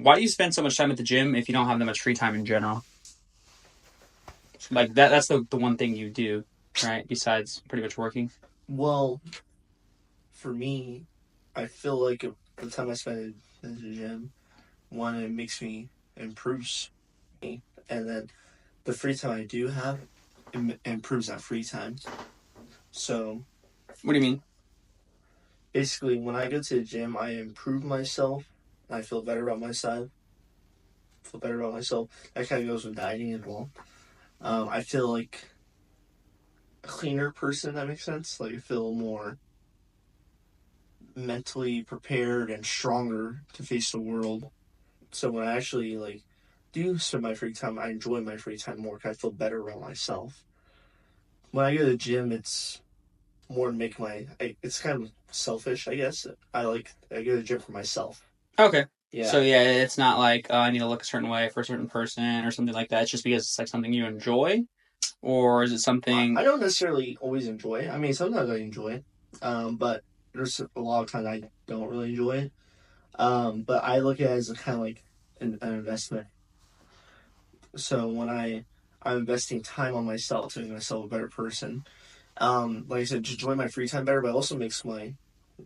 why do you spend so much time at the gym if you don't have that much free time in general? Like that's the one thing you do, right? Besides pretty much working. Well, for me, I feel like the time I spend in the gym, one, it makes me improves me, and then the free time I do have improves that free time. So What do you mean? basically, when I go to the gym, I improve myself. I feel better about myself. Feel better about myself. That kind of goes with dieting as well. I feel like a cleaner person. That makes sense. Like I feel more mentally prepared and stronger to face the world. So when I actually like do spend my free time, I enjoy my free time more because I feel better about myself. When I go to the gym, it's more to make it's kind of selfish, I guess. I go to the gym for myself. Okay. Yeah. So yeah, it's not like I need to look a certain way for a certain person or something like that. It's just because it's like something you enjoy, or is it I something? don't necessarily always enjoy it. I mean, sometimes I enjoy it, but there's a lot of times I don't really enjoy it. But I look at it as a kind of like an investment. So I'm investing time on myself to make myself a better person. Like I said, just enjoy my free time better, but it also makes my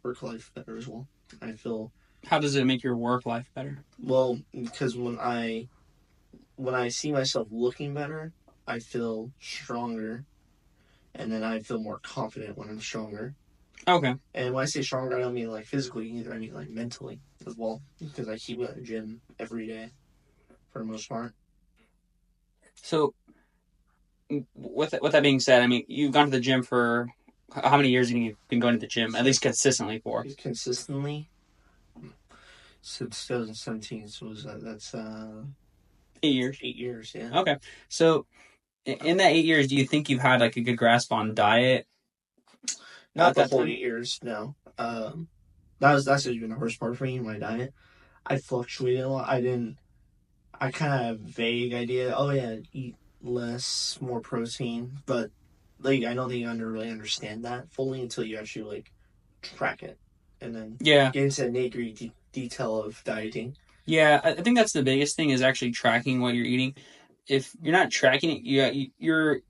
work life better as well. I feel How does it make your work life better? well because when I see myself looking better, I feel stronger, and then I feel more confident when I'm stronger. Okay. And when I say stronger, I don't mean like physically either. I mean like mentally as well, because I keep at the gym every day for the most part. So with that being said, I mean, you've gone to the gym for how many years have you been going to the gym? At least consistently for Consistently since 2017, so that's 8 years. 8 years. Yeah, Okay. So in that 8 years, do you think you've had like a good grasp on diet not at the that whole time? 8 years. No, that's even the worst part for me. My diet, I fluctuated a lot. I kind of have a vague idea. Oh yeah, eat less, more protein, but like I don't think I really understand that fully until you actually like track it and then Yeah. get into the nitty detail of dieting. Yeah, I think that's the biggest thing is actually tracking what you're eating. If you're not tracking it, you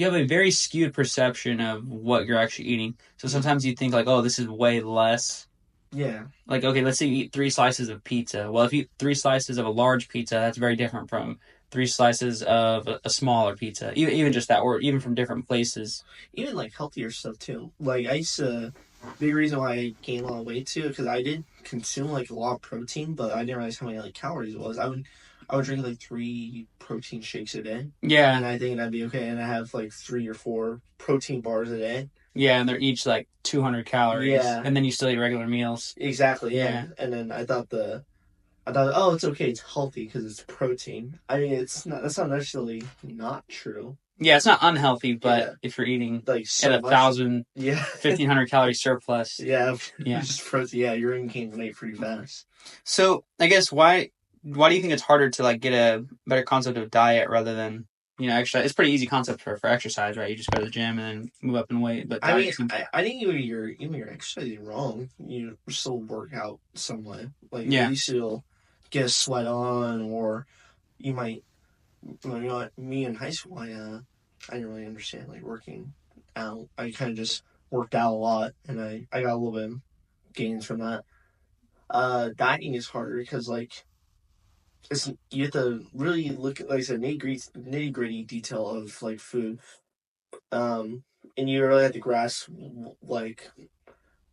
have a very skewed perception of what you're actually eating. So sometimes you think like, oh, this is way less. Yeah, Like, okay, let's say you eat 3 slices of pizza. Well, if you eat 3 slices of a large pizza, that's very different from 3 slices of a smaller pizza. Even just that, or even from different places. even like healthier stuff too. Like I used to. Big reason why I gained a lot of weight too, because I did consume like a lot of protein, but I didn't realize how many like calories it was. I would drink like 3 protein shakes a day, Yeah, and I think that'd be okay. And I have like 3 or 4 protein bars a day. yeah, and they're each like 200 calories, Yeah, and then you still eat regular meals. exactly. Yeah, Yeah, and then I thought oh it's okay, it's healthy because it's protein. I mean it's not that's not necessarily not true. yeah, it's not unhealthy, but Yeah, if you're eating like at so a much. thousand, Yeah, 1,500 calorie surplus, yeah, yeah. just protein. Yeah, you're gonna gain weight pretty fast. So I guess why do you think it's harder to like get a better concept of diet rather than exercise? It's a pretty easy concept for exercise, right? You just go to the gym and then move up in weight. But I diet mean, seems I think even you're exercising wrong, you still work out some way. Like at yeah. least you'll get a sweat on, or you might. You know, what, me in high school, I didn't really understand like working out. I kind of just worked out a lot, and I got a little bit of gains from that. Dieting is harder because like you have to really look at like I said nitty gritty detail of like food. Um, and you really have to grasp like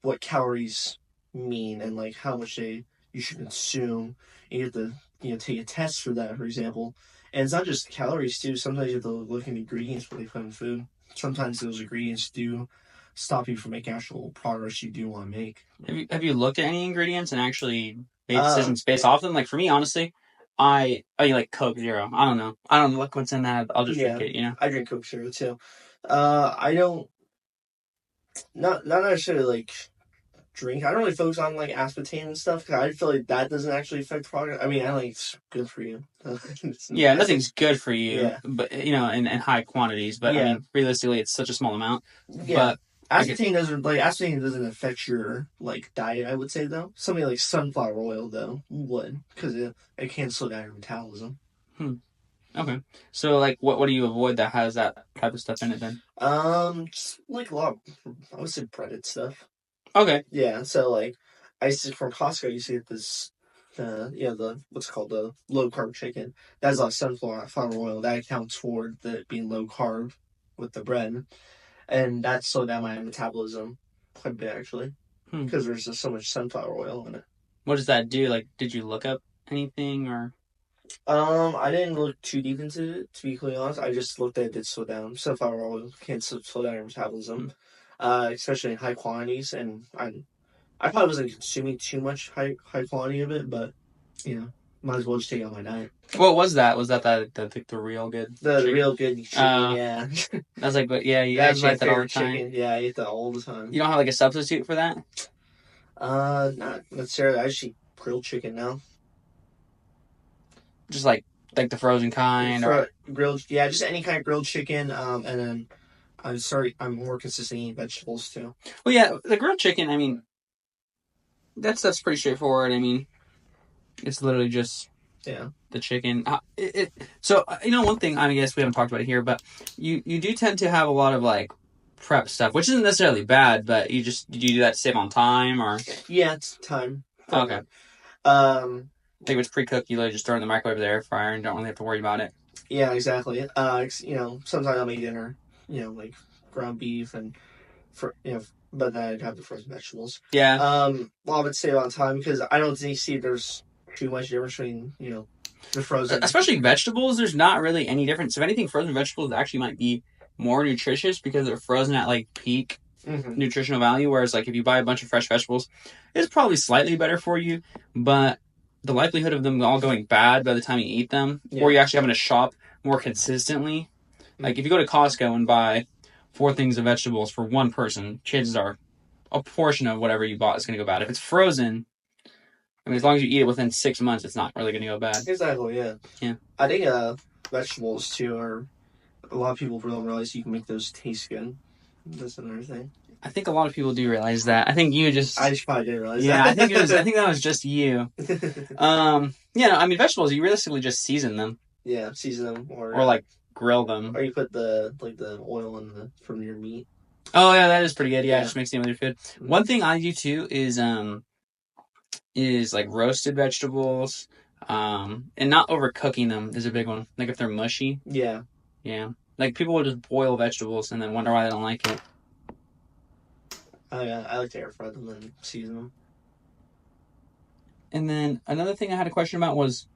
what calories mean and like how much you should consume. And you have to take a test for that, for example. And it's not just calories too. Sometimes you have to look at ingredients what they put in food. Sometimes those ingredients do stop you from making actual progress you do want to make. Have you looked at any ingredients and actually made Uh, decisions based off them? Like for me, honestly, I mean like Coke Zero. I don't know. I don't look what's in that. I'll just drink yeah, it. I drink Coke Zero too. I don't not necessarily like drink. I don't really focus on like aspartame and stuff because I feel like that doesn't actually affect progress. I mean, I think it's good for you. Yeah, I think nothing's good for you, yeah, but in high quantities. But I yeah, mean, realistically, it's such a small amount. yeah. But Aspartame doesn't affect your like diet. I would say though, something like sunflower oil though would, because it can slow down your metabolism. Hmm. Okay. So like, what do you avoid that has that type of stuff in it then? Just like a lot of, I would say breaded stuff. Okay. Yeah, so like I used to from Costco, you see this, the what's it called, the low carb chicken. That's like sunflower oil. That accounts for the being low carb with the bread, and that slowed down my metabolism quite a bit actually, Hmm. because there's just so much sunflower oil in it. What does that do? Like, did you look up anything or? I didn't look too deep into it to be completely honest. I just looked at it did slow down. Sunflower oil can slow down your metabolism, Hmm. especially in high quantities, and I probably wasn't consuming too much high quantity of it, but might as well just take it on my diet. What was that? Was that the real good The chicken? real good chicken, yeah. I was like, but yeah, you That was actually my ate that all the favorite time. chicken. Yeah, I eat that all the time. You don't have like a substitute for that? Not necessarily. I just eat grilled chicken now. Just like the frozen kind, or For grilled, yeah, just any kind of grilled chicken. And then I'm more consistent eating vegetables too. well, yeah, the grilled chicken. I mean, that stuff's pretty straightforward. I mean, it's literally just Yeah. the chicken. So one thing I guess we haven't talked about it here, but you do tend to have a lot of like prep stuff, which isn't necessarily bad, but you do that to save on time or Yeah, it's time. okay. Like if it's pre-cooked, you literally just throw it in the microwave, the air fryer, and don't really have to worry about it. Yeah, exactly. Sometimes I'll make dinner. Like ground beef and but then I'd have the frozen vegetables. Yeah. Well, I would save on time because I don't see there's too much difference between the frozen. Especially vegetables, there's not really any difference. If anything, frozen vegetables actually might be more nutritious because they're frozen at like peak nutritional value. Whereas like if you buy a bunch of fresh vegetables, it's probably slightly better for you, but the likelihood of them all going bad by the time you eat them, or you actually having to shop more consistently. Like if you go to Costco and buy 4 things of vegetables for one person, chances are a portion of whatever you bought is going to go bad. If it's frozen, I mean, as long as you eat it within 6 months, it's not really going to go bad. Exactly, yeah. Yeah. I think vegetables, too, are... A lot of people don't realize you can make those taste good. That's another thing. I think a lot of people do realize that. I think you just... I just probably didn't realize that. Yeah, I think that was just you. I mean, vegetables, you realistically just season them. Yeah, season them. Or like, grill them. Or you put the oil in from your meat. Oh, yeah, that is pretty good. Yeah, just mixing it with your food. One thing I do, too, is like roasted vegetables, and not overcooking them is a big one. Like if they're mushy. Yeah. Yeah. Like people will just boil vegetables and then wonder why they don't like it. I like to air fry them and season them. And then another thing I had a question about was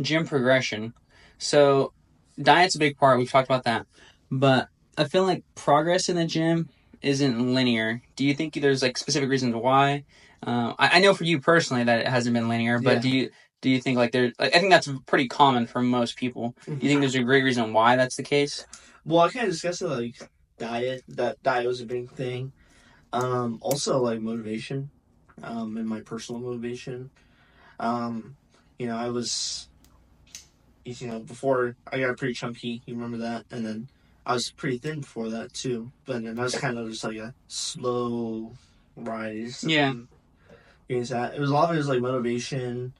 gym progression. So diet's a big part. We've talked about that. But I feel like progress in the gym isn't linear. Do you think there's like specific reasons why? I know for you personally that it hasn't been linear, but do you think like there's like I think that's pretty common for most people. Do you think there's a great reason why that's the case? Well, I kind of discussed it like diet. That diet was a big thing. Also like motivation, and my personal motivation. I was, before I got pretty chunky. You remember that, and then I was pretty thin before that too. But then I was kind of just like a slow rise. Yeah. That it was a lot of it was like motivation,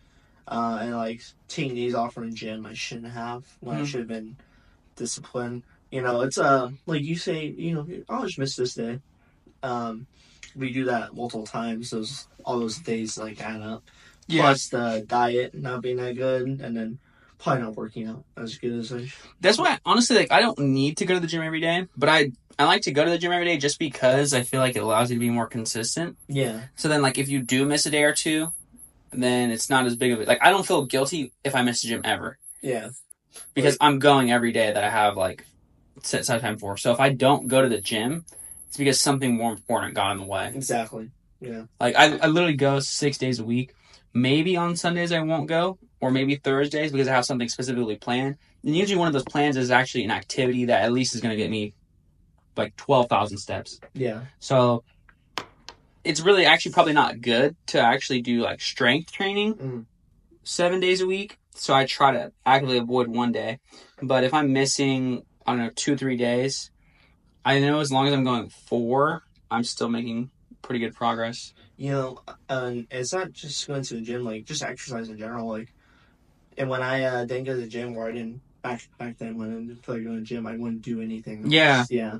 and like taking days off from the gym I shouldn't have when I should have been disciplined. It's like you say, I'll just miss this day. We do that multiple times. All those days like add up. Yeah. Plus the diet not being that good, and then probably not working out as good as I should. That's why honestly, like I don't need to go to the gym every day, but I like to go to the gym every day just because I feel like it allows you to be more consistent. Yeah. So then, like, if you do miss a day or two, then it's not as big of it. Like, I don't feel guilty if I miss the gym ever. Yeah. Because I'm going every day that I have, like, set time for. So if I don't go to the gym, it's because something more important got in the way. Exactly. Yeah. Like, I literally go 6 days a week. Maybe on Sundays I won't go, or maybe Thursdays because I have something specifically planned. And usually one of those plans is actually an activity that at least is going to get me like 12,000 steps. Yeah. So it's really actually probably not good to actually do like strength training 7 days a week. So I try to actively avoid one day. But if I'm missing, I don't know, 2-3 days, I know as long as I'm going 4, I'm still making pretty good progress. You know, it's not just going to the gym, like just exercise in general. Like, and when I didn't go to the gym, or I didn't back then when I didn't feel like going to the gym, I wouldn't do anything Yeah. else. Yeah.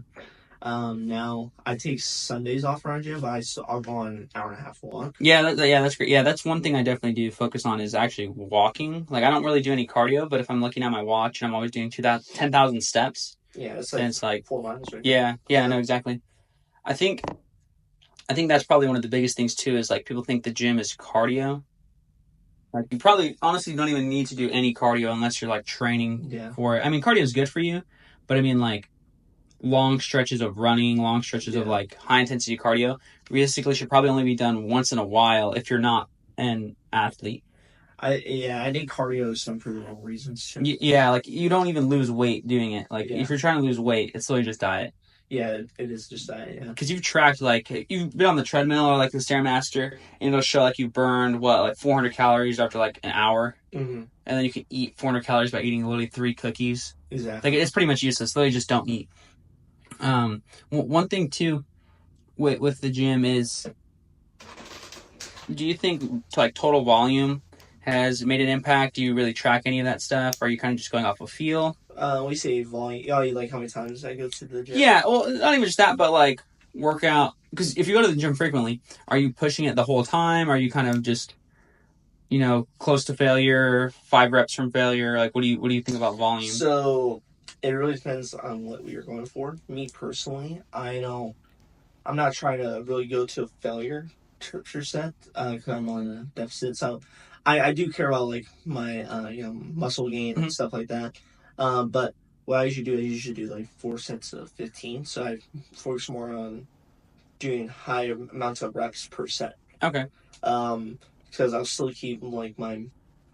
Now I take Sundays off around gym, but I'll go on an hour and a half walk. Yeah, that's great. Yeah, that's one thing I definitely do focus on is actually walking. Like I don't really do any cardio, but if I'm looking at my watch and I'm always doing 10,000 steps, Yeah, it's then like it's like 4 miles right there. yeah, no, exactly. I think I think that's probably one of the biggest things too is like people think the gym is cardio. Like you probably honestly don't even need to do any cardio unless you're like training Yeah. for it. I mean, cardio is good for you, but I mean like long stretches of running, long stretches of like high intensity cardio, realistically should probably only be done once in a while if you're not an athlete. I did cardio some for the wrong reasons too. Yeah, like you don't even lose weight doing it. Like if you're trying to lose weight, it's literally just diet. Yeah, it is just that. Yeah, because you've tracked like you've been on the treadmill or like the stairmaster, and it'll show like you burned what like 400 calories after like an hour, and then you can eat 400 calories by eating literally 3 cookies. Exactly. Like it's pretty much useless. Literally, just don't eat. One thing too with the gym is, do you think like total volume has made an impact? Do you really track any of that stuff? Or are you kind of just going off of feel? We say volume. Oh, you like how many times I go to the gym? Yeah, well, not even just that, but like workout. Because if you go to the gym frequently, are you pushing it the whole time? Are you kind of just close to failure, 5 reps from failure? Like, what do you think about volume? So it really depends on what we are going for. Me personally, I know I'm not trying to really go to failure percent because I'm on a deficit. So I do care about like my muscle gain and stuff like that. But what I usually do like 4 sets of 15. So I focus more on doing high amounts of reps per set. Okay. Because I'll still keep like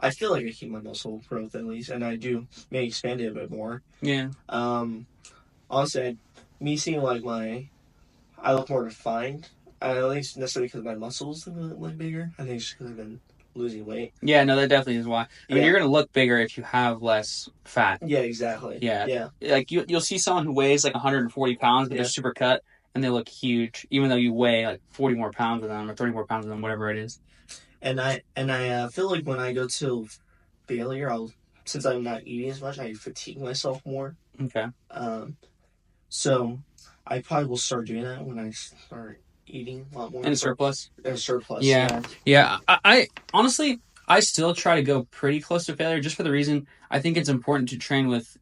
I feel like I keep my muscle growth at least, and I do maybe expand it a bit more. Yeah. Also, me seeing like I look more defined. I don't think it's necessarily because my muscles look bigger. I think it's just because I've been losing weight. Yeah, no, that definitely is why. I mean, you're gonna look bigger if you have less fat. Yeah, exactly. Yeah. Like you'll see someone who weighs like 140 pounds, but they're super cut, and they look huge, even though you weigh like 40 more pounds than them or 30 more pounds than them, whatever it is. And I feel like when I go to failure, since I'm not eating as much, I fatigue myself more. Okay. So I probably will start doing that when I start eating a lot more. In surplus. In surplus. Yeah. I honestly, I still try to go pretty close to failure, just for the reason I think it's important to train with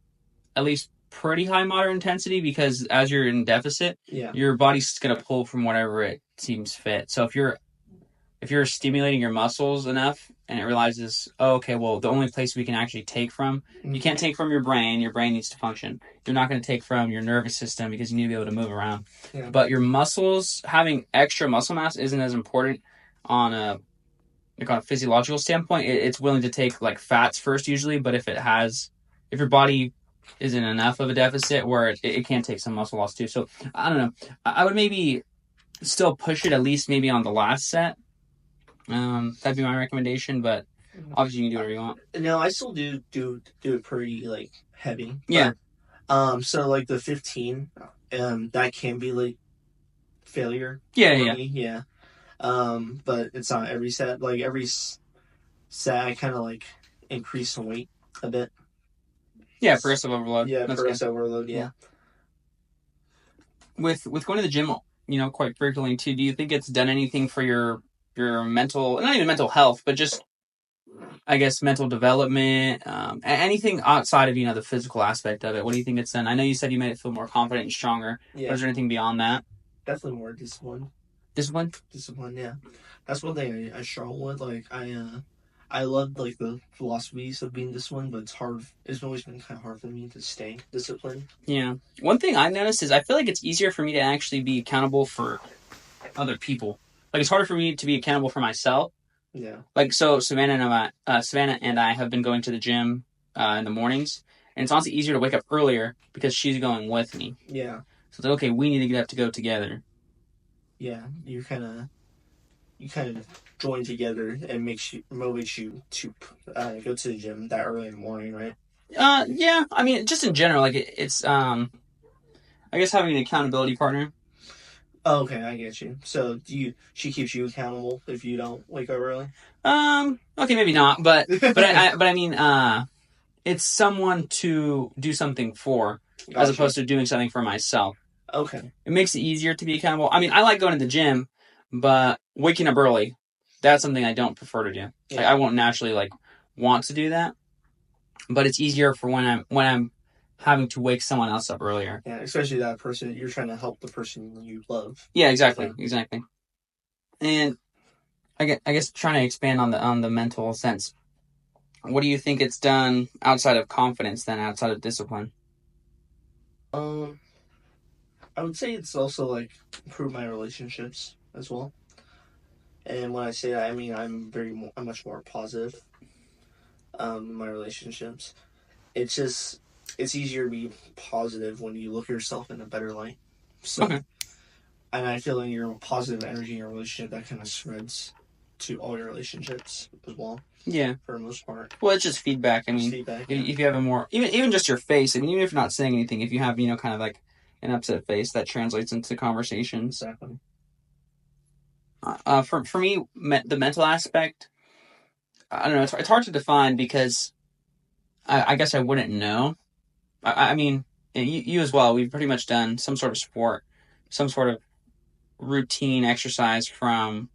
at least pretty high moderate intensity, because as you're in deficit, your body's gonna pull from whatever it seems fit. So if you're stimulating your muscles enough and it realizes, oh, okay, well, the only place we can actually take from, you can't take from your brain needs to function. You're not going to take from your nervous system because you need to be able to move around. Yeah. But your muscles, having extra muscle mass isn't as important on a physiological standpoint. It's willing to take like fats first usually, but if your body isn't enough of a deficit where it can take some muscle loss too. So I don't know. I would maybe still push it at least maybe on the last set. That'd be my recommendation, but obviously you can do whatever you want. No, I still do it pretty like heavy. Yeah. But, so like the 15, that can be like failure. Yeah. But it's not every set. Like every set, I kind of like increase the weight a bit. Yeah, progressive overload. Yeah, progressive overload. Yeah. With going to the gym, quite frequently too, do you think it's done anything for your mental, not even mental health, but just, I guess, mental development, anything outside of, the physical aspect of it? What do you think it's done? I know you said you made it feel more confident and stronger. Yeah. But is there anything beyond that? Definitely more discipline. Discipline, yeah. That's one thing I struggle with. Like, I love, like, the philosophies of being disciplined, but it's always been kind of hard for me to stay disciplined. Yeah. One thing I've noticed is I feel like it's easier for me to actually be accountable for other people. Like, it's harder for me to be accountable for myself. Yeah. Like, so Savannah and I have been going to the gym in the mornings, and it's honestly easier to wake up earlier because she's going with me. Yeah. So it's like, okay, we need to get up to go together. Yeah, you kind of join together and motivates you to go to the gym that early in the morning, right? Yeah. I mean, just in general, like it's I guess having an accountability partner. Oh, okay, I get you. So she keeps you accountable if you don't wake up early? Okay, maybe not, but I mean, it's someone to do something for, as Gotcha. opposed to doing something for myself. Okay. It makes it easier to be accountable. I mean, I like going to the gym, but waking up early, that's something I don't prefer to do. Like, Yeah. I won't naturally like want to do that, but it's easier for when I'm having to wake someone else up earlier. Yeah, especially that person you're trying to help the person you love. Yeah, Yeah. exactly. And I guess trying to expand on the mental sense. What do you think it's done outside of confidence, then outside of discipline? Um, I would say it's also like improved my relationships as well. And when I say that, I mean I'm much more positive. In my relationships, it's just it's easier to be positive when you look at yourself in a better light. So, Okay. and I feel in your positive energy in your relationship that kind of spreads to all your relationships as well, Yeah. for the most part. Well, it's just feedback. I Just mean, feedback, if, yeah. if you have a more even just your face. I mean, even if you're not saying anything, if you have kind of like an upset face, that translates into conversations. Exactly. For me, the mental aspect, I don't know. It's hard to define because I guess I wouldn't know. I mean, you as well. We've pretty much done some sort of sport, some sort of routine exercise from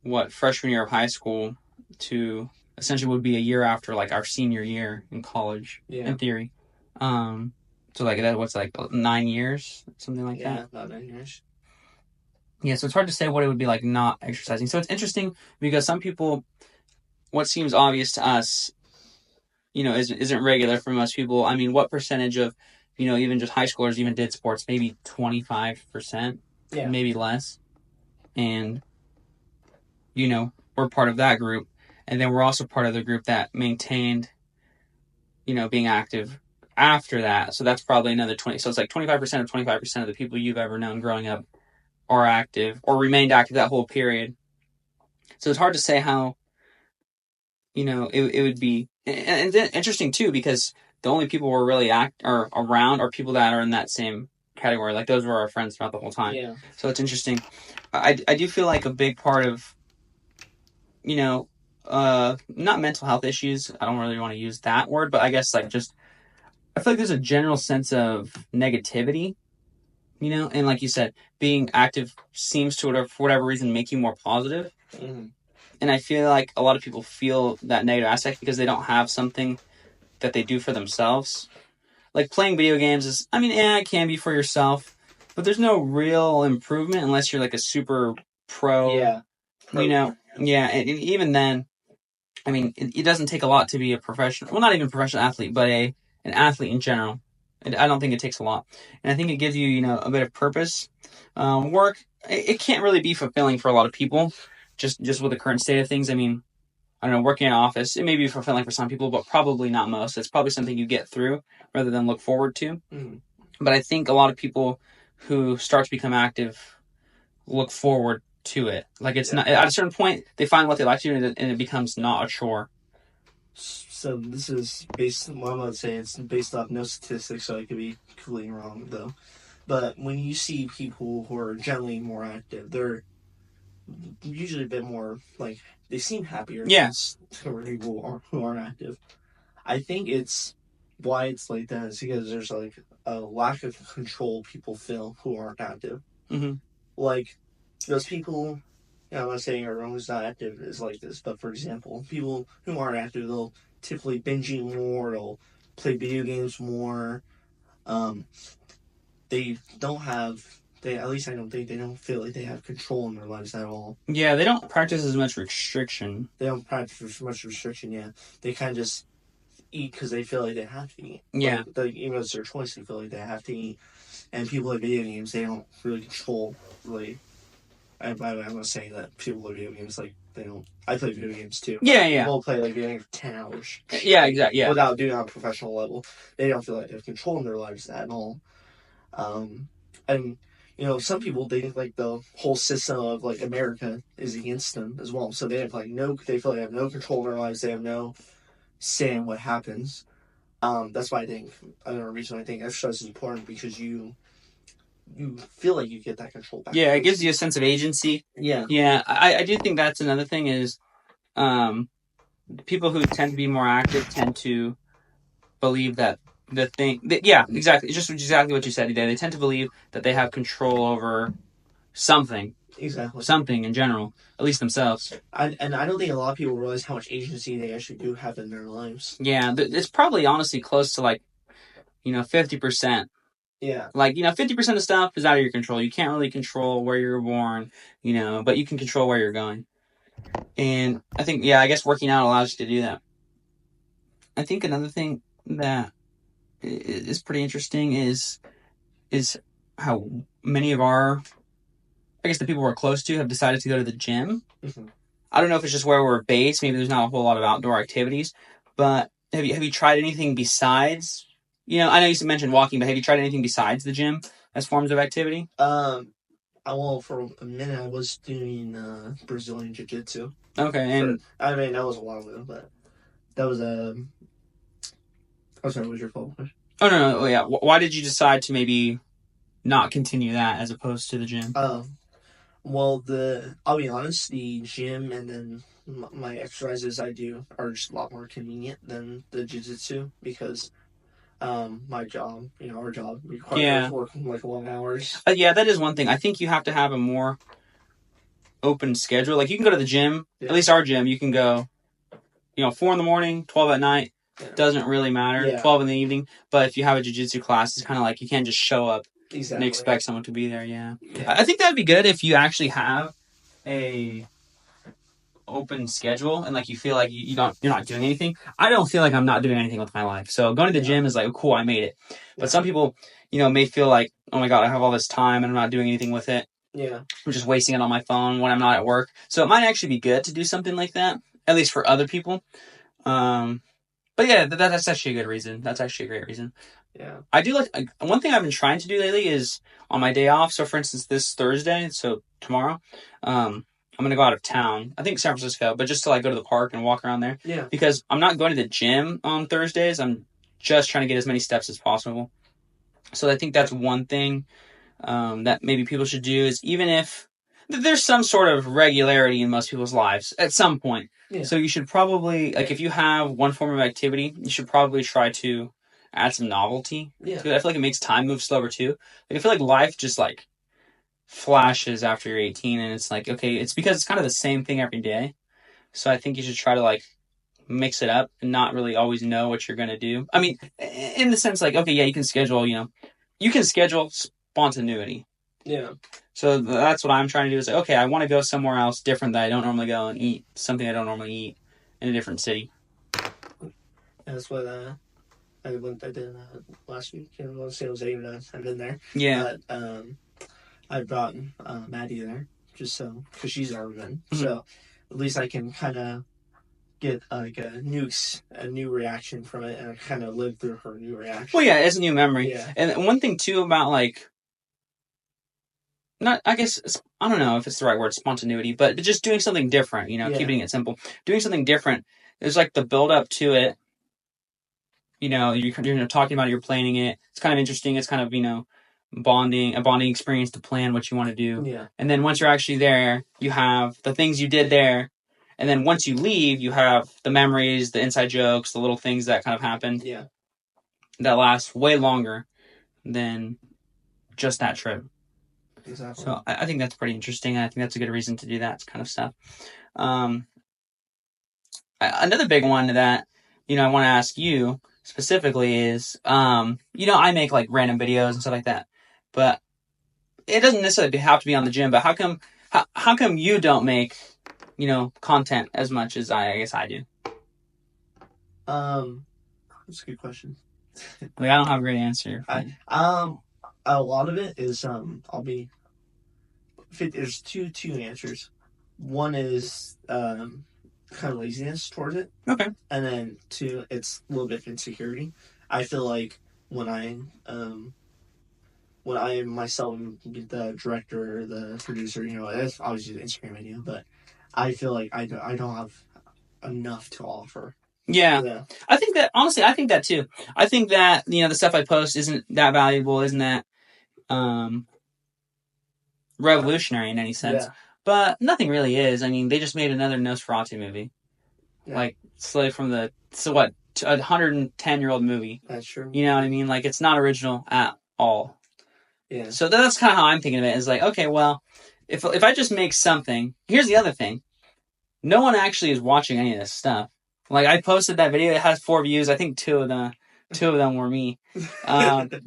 what freshman year of high school to essentially would be a year after like our senior year in college Yeah. in theory. Um, so like that what's like 9 years, something like that. Yeah, about 9 years. Yeah, so it's hard to say what it would be like not exercising. So it's interesting because some people, what seems obvious to us, isn't regular for most people. I mean, what percentage of, even just high schoolers even did sports? Maybe 25%, Yeah. maybe less. And we're part of that group. And then we're also part of the group that maintained, being active after that. So that's probably another 20. So it's like 25% of 25% of the people you've ever known growing up are active or remained active that whole period. So it's hard to say how, it would be. And it's interesting too, because the only people we're really are around are people that are in that same category. Like those were our friends throughout the whole time. Yeah. So it's interesting. I do feel like a big part of you know, not mental health issues. I don't really want to use that word, but I guess like just I feel like there's a general sense of negativity, and like you said, being active seems to for whatever reason make you more positive. Mm-hmm. And I feel like a lot of people feel that negative aspect because they don't have something that they do for themselves. Like playing video games is, I mean, yeah, it can be for yourself, but there's no real improvement unless you're like a super pro, Yeah. Pro gamer. yeah, and even then I mean, it doesn't take a lot to be a professional. Well, not even a professional athlete, but an athlete in general. I don't think it takes a lot, and I think it gives you, a bit of purpose. Work it can't really be fulfilling for a lot of people, just with the current state of things. I mean, I don't know, working in an office it may be fulfilling for some people, but probably not most. It's probably something you get through rather than look forward to. Mm-hmm. But I think a lot of people who start to become active look forward to it. Like it's Yeah. not at a certain point they find what they like to do, and it becomes not a chore. So this is based. Well, I'm gonna say it's based off no statistics, so I could be completely wrong though. But when you see people who are generally more active, they're usually a bit more like they seem happier. Yes. For people who aren't active. I think it's why it's like that is because there's like a lack of control people feel who aren't active. Mm-hmm. Like those people. I'm not saying everyone who's not active is like this, but for example, people who aren't active, they'll typically binge eat more, they'll play video games more. Um, they don't have, they at least I don't think they don't feel like they have control in their lives at all. Yeah, they don't practice as much restriction. They don't practice much restriction yet. They kind of just eat because they feel like they have to eat. Yeah. Like, even though it's their choice, they feel like they have to eat. And people play video games, they don't really control, really. I'm not saying that people play video games like they don't. I play video games too. Yeah. People play like video games for 10 hours. Yeah, exactly. Yeah. Without doing it on a professional level. They don't feel like they have control in their lives at all. And some people they think like the whole system of like America is against them as well. So they have like they feel like they have no control in their lives. They have no say in what happens. That's why I think another reason I think exercise is important because you you feel like you get that control back. Yeah, it gives you a sense of agency. Yeah. Yeah, I do think that's another thing is people who tend to be more active tend to believe that yeah, exactly. It's just exactly what you said today. They tend to believe that they have control over something. Exactly. Something in general, at least themselves. And I don't think a lot of people realize how much agency they actually do have in their lives. Yeah, it's probably honestly close to like, 50%. Yeah. Like, 50% of stuff is out of your control. You can't really control where you're born, but you can control where you're going. And I think, yeah, I guess working out allows you to do that. I think another thing that is pretty interesting is how many of I guess the people we're close to have decided to go to the gym. Mm-hmm. I don't know if it's just where we're based. Maybe there's not a whole lot of outdoor activities, but have you tried anything besides, I know you mentioned walking, but have you tried anything besides the gym as forms of activity? Well, for a minute I was doing Brazilian Jiu-Jitsu. Okay, and I mean that was a while ago, but that was oh, sorry, what was your fault? Oh no, yeah. Why did you decide to maybe not continue that as opposed to the gym? Well, I'll be honest, the gym and then my exercises I do are just a lot more convenient than the jiu-jitsu because my job, our job requires working like long hours. Yeah, that is one thing. I think you have to have a more open schedule. Like you can go to the gym, at least our gym, you can go, 4 in the morning, 12 at night. Yeah. Doesn't really matter. 12 in the evening. But if you have a jiu-jitsu class, it's kind of like you can't just show up and expect someone to be there. Yeah. I think that'd be good if you actually have a open schedule and like you feel like you're not doing anything. I don't feel like I'm not doing anything with my life. So going to the gym is like, oh, cool, I made it. But some people, may feel like, oh my God, I have all this time and I'm not doing anything with it. Yeah. I'm just wasting it on my phone when I'm not at work. So it might actually be good to do something like that, at least for other people. But yeah, that's actually a good reason. That's actually a great reason. Yeah. I do like one thing I've been trying to do lately is on my day off. So for instance, this Thursday, so tomorrow, I'm going to go out of town. I think San Francisco, but just to like go to the park and walk around there. Yeah. Because I'm not going to the gym on Thursdays. I'm just trying to get as many steps as possible. So I think that's one thing that maybe people should do is even if there's some sort of regularity in most people's lives at some point. Yeah. So you should probably, like if you have one form of activity, you should probably try to add some novelty to it. I feel like it makes time move slower too. Like I feel like life just like flashes after you're 18 and it's like, okay, it's because it's kind of the same thing every day. So I think you should try to like mix it up and not really always know what you're going to do. I mean, in the sense like, okay, yeah, you can schedule spontaneity. Yeah. So that's what I'm trying to do is like, okay, I want to go somewhere else different that I don't normally go and eat something I don't normally eat in a different city. That's what I did last week. San Jose, I've been there. Yeah. But I brought Maddie there just so because she's never been. Mm-hmm. So at least I can kind of get like a new reaction from it and kind of live through her new reaction. Well, yeah, it's a new memory. Yeah. And one thing too about like. Not, I guess, I don't know if it's the right word, spontaneity, but just doing something different, keeping it simple. Doing something different is like the build up to it. You're talking about it, you're planning it. It's kind of interesting. It's kind of, a bonding experience to plan what you want to do. Yeah. And then once you're actually there, you have the things you did there. And then once you leave, you have the memories, the inside jokes, the little things that kind of happened. Yeah. That last way longer than just that trip. Exactly. So I think that's pretty interesting. I think that's a good reason to do that kind of stuff. Another big one that, I want to ask you specifically is, I make like random videos and stuff like that, but it doesn't necessarily have to be on the gym, but how come you don't make, content as much as I guess I do? That's a good question. Like, I don't have a great answer. A lot of it is, there's two answers. One is kind of laziness towards it. Okay. And then two, it's a little bit of insecurity. I feel like when I myself am the director or the producer, it's obviously the Instagram video, but I feel like I don't have enough to offer. Yeah. I think that, honestly, I think that too. I think that, the stuff I post isn't that valuable, isn't that, revolutionary in any sense. Yeah. But nothing really is. I mean, they just made another Nosferatu movie. Yeah. Like, slowly from the, so what, a 110-year-old movie. That's true. You know what I mean? Like, it's not original at all. Yeah. So that's kind of how I'm thinking of it. Is like, okay, well, if I just make something, here's the other thing. No one actually is watching any of this stuff. Like, I posted that video. It has 4 views. I think two of them were me,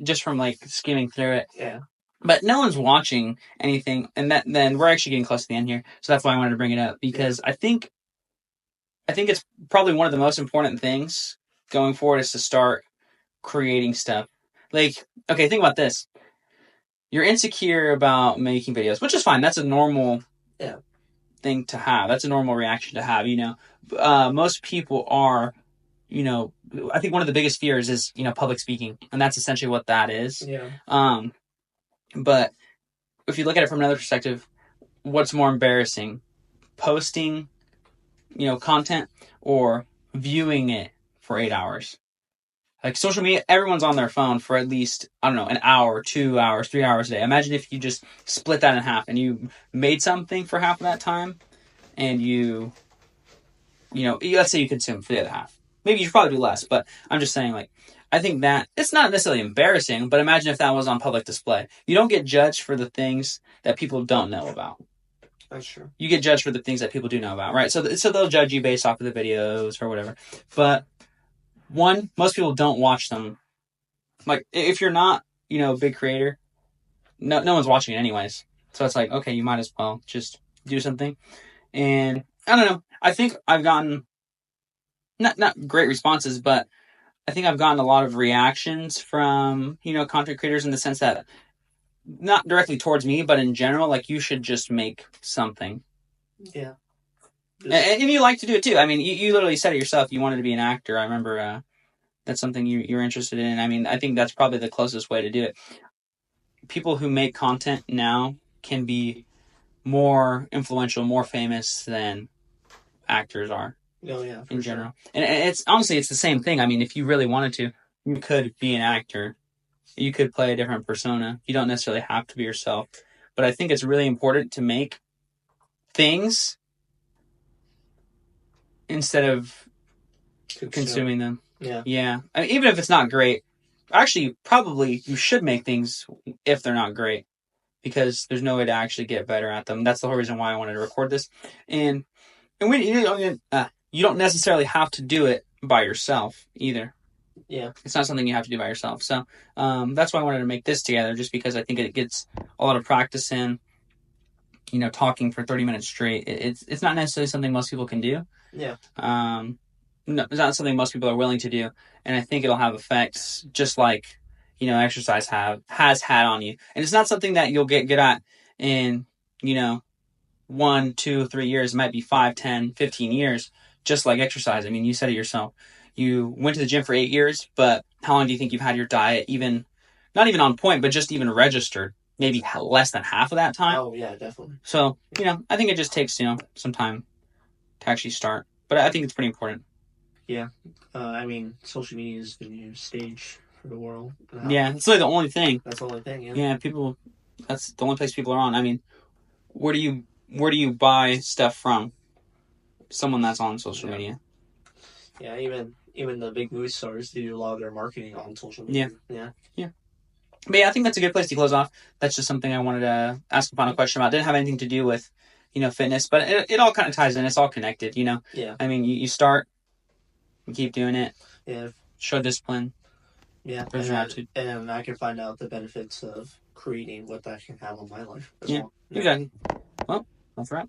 just from like skimming through it. Yeah. But no one's watching anything, and then we're actually getting close to the end here. So that's why I wanted to bring it up, because I think it's probably one of the most important things going forward is to start creating stuff. Like, okay, think about this. You're insecure about making videos, which is fine. That's a normal thing to have. That's a normal reaction to have. Most people are. I think one of the biggest fears is public speaking, and that's essentially what that is. Yeah. But if you look at it from another perspective, what's more embarrassing, posting, content, or viewing it for 8 hours? Like, social media, everyone's on their phone for at least, I don't know, an hour, 2 hours, 3 hours a day. Imagine if you just split that in half and you made something for half of that time, and let's say you consume for the other half. Maybe you should probably do less, but I'm just saying, like, I think that it's not necessarily embarrassing, but imagine if that was on public display. You don't get judged for the things that people don't know about. That's true. You get judged for the things that people do know about, right? So they'll judge you based off of the videos or whatever. But one, most people don't watch them. Like, if you're not, a big creator, no one's watching it anyways. So it's like, okay, you might as well just do something. And I don't know. I think I've gotten not great responses, but I think I've gotten a lot of reactions from, content creators, in the sense that not directly towards me, but in general, like, you should just make something. Yeah. And you like to do it too. I mean, you literally said it yourself. You wanted to be an actor. I remember that's something you're interested in. I mean, I think that's probably the closest way to do it. People who make content now can be more influential, more famous than actors are. Oh, yeah, in general. Sure. And it's honestly, it's the same thing. I mean, if you really wanted to, you could be an actor. You could play a different persona. You don't necessarily have to be yourself. But I think it's really important to make things instead of consuming them. Yeah. Yeah. I mean, even if it's not great, actually, probably you should make things if they're not great, because there's no way to actually get better at them. That's the whole reason why I wanted to record this. And when you don't necessarily have to do it by yourself either. Yeah. It's not something you have to do by yourself. So that's why I wanted to make this together, just because I think it gets a lot of practice in, talking for 30 minutes straight. It's not necessarily something most people can do. Yeah. No, it's not something most people are willing to do. And I think it'll have effects just like, exercise has had on you. And it's not something that you'll get good at in, 1, 2, 3 years. It might be 5, 10, 15 years, just like exercise. I mean, you said it yourself. You went to the gym for 8 years, but how long do you think you've had your diet not even on point, but just even registered? Maybe less than half of that time. Oh, yeah, definitely. So, I think it just takes, some time to actually start. But I think it's pretty important. Yeah. I mean, social media is the new stage for the world. Yeah, it's really the only thing. That's the only thing, yeah. Yeah, that's the only place people are on. I mean, where do you buy stuff from? Someone that's on social media. Yeah, even the big movie stars do a lot of their marketing on social media. Yeah. But yeah, I think that's a good place to close off. That's just something I wanted to ask a final question about. It didn't have anything to do with, fitness, but it all kind of ties in. It's all connected, Yeah. I mean, you start, you keep doing it. Yeah. Show discipline. Yeah. And I can find out the benefits of creating what that can have on my life as well. Exactly. Well, that's right.